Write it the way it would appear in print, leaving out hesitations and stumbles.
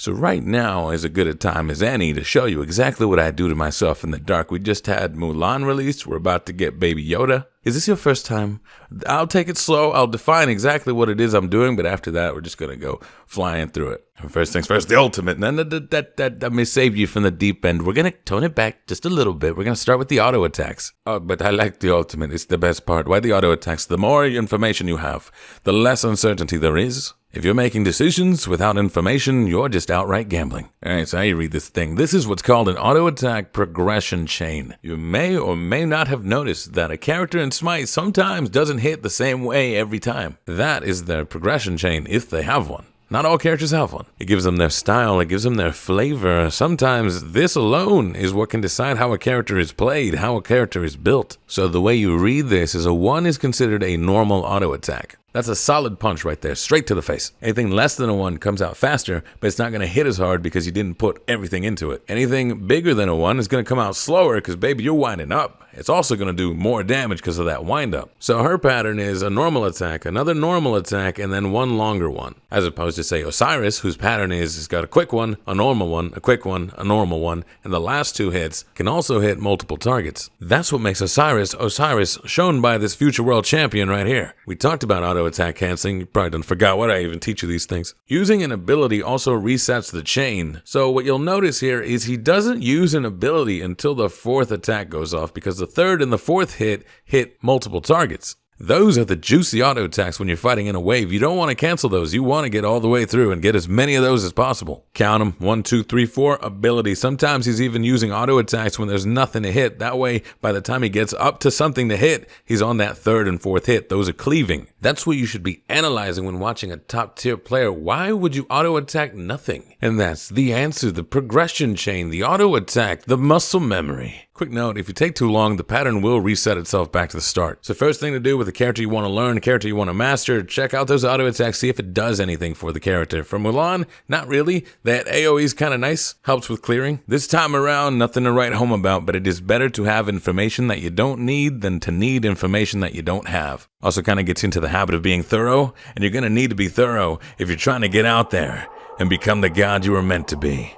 So right now is a good a time as any to show you exactly what I do to myself in the dark. We just had Mulan released. We're about to get Baby Yoda. Is this your first time? I'll take it slow. I'll define exactly what it is I'm doing, but after that, we're just going to go flying through it. First things first, the ultimate. And then that may save you from the deep end. We're going to tone it back just a little bit. We're going to start with the auto attacks. Oh, but I like the ultimate. It's the best part. Why the auto attacks? The more information you have, the less uncertainty there is. If you're making decisions without information, you're just outright gambling. Alright, so how you read this thing. This is what's called an auto-attack progression chain. You may or may not have noticed that a character in Smite sometimes doesn't hit the same way every time. That is their progression chain if they have one. Not all characters have one. It gives them their style, it gives them their flavor. Sometimes this alone is what can decide how a character is played, how a character is built. So the way you read this is a 1 is considered a normal auto-attack. That's a solid punch right there, straight to the face. Anything less than a 1 comes out faster, but it's not going to hit as hard because you didn't put everything into it. Anything bigger than a 1 is going to come out slower because, baby, you're winding up. It's also going to do more damage because of that wind up. So her pattern is a normal attack, another normal attack, and then one longer one. As opposed to, say, Osiris, whose pattern is he's got a quick one, a normal one, a quick one, a normal one, and the last 2 hits can also hit multiple targets. That's what makes Osiris, shown by this future world champion right here. We talked about auto attack canceling. You probably done forgot what I even teach you these things. Using an ability also resets the chain. So what you'll notice here is he doesn't use an ability until the 4th attack goes off because the 3rd and the 4th hit multiple targets. Those are the juicy auto attacks when you're fighting in a wave. You don't want to cancel those. You want to get all the way through and get as many of those as possible. Count them. 1, 2, 3, 4. Ability. Sometimes he's even using auto attacks when there's nothing to hit. That way, by the time he gets up to something to hit, he's on that 3rd and 4th hit. Those are cleaving. That's what you should be analyzing when watching a top tier player. Why would you auto attack nothing? And that's the answer. The progression chain, the auto attack, the muscle memory. Quick note, if you take too long, the pattern will reset itself back to the start. So first thing to do with the character you want to learn, character you want to master, check out those auto attacks, see if it does anything for the character. For Mulan, not really. That AoE is kind of nice, helps with clearing. This time around, nothing to write home about, but it is better to have information that you don't need than to need information that you don't have. Also kind of gets into the habit of being thorough, and you're going to need to be thorough if you're trying to get out there and become the god you were meant to be.